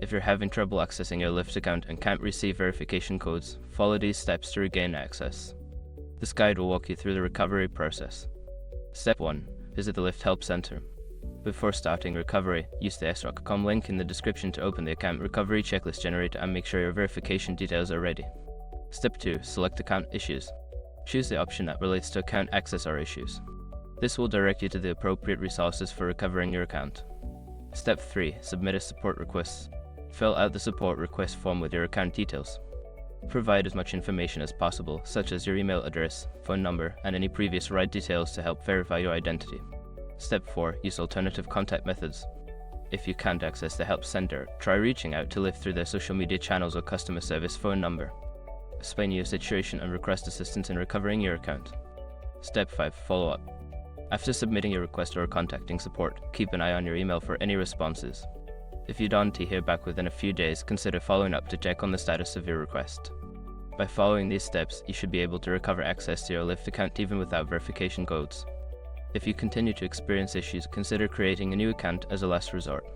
If you're having trouble accessing your Lyft account and can't receive verification codes, follow these steps to regain access. This guide will walk you through the recovery process. Step 1. Visit the Lyft Help Center. Before starting recovery, use the srock.com link in the description to open the account recovery checklist generator and make sure your verification details are ready. Step 2. Select account issues. Choose the option that relates to account access or issues. This will direct you to the appropriate resources for recovering your account. Step 3. Submit a support request. Fill out the support request form with your account details. Provide as much information as possible, such as your email address, phone number, and any previous ride details to help verify your identity. Step 4. Use alternative contact methods. If you can't access the help center, try reaching out to Lyft through their social media channels or customer service phone number. Explain your situation and request assistance in recovering your account. Step 5. Follow up. After submitting your request or contacting support, keep an eye on your email for any responses. If you don't hear back within a few days, consider following up to check on the status of your request. By following these steps, you should be able to recover access to your Lyft account even without verification codes. If you continue to experience issues, consider creating a new account as a last resort.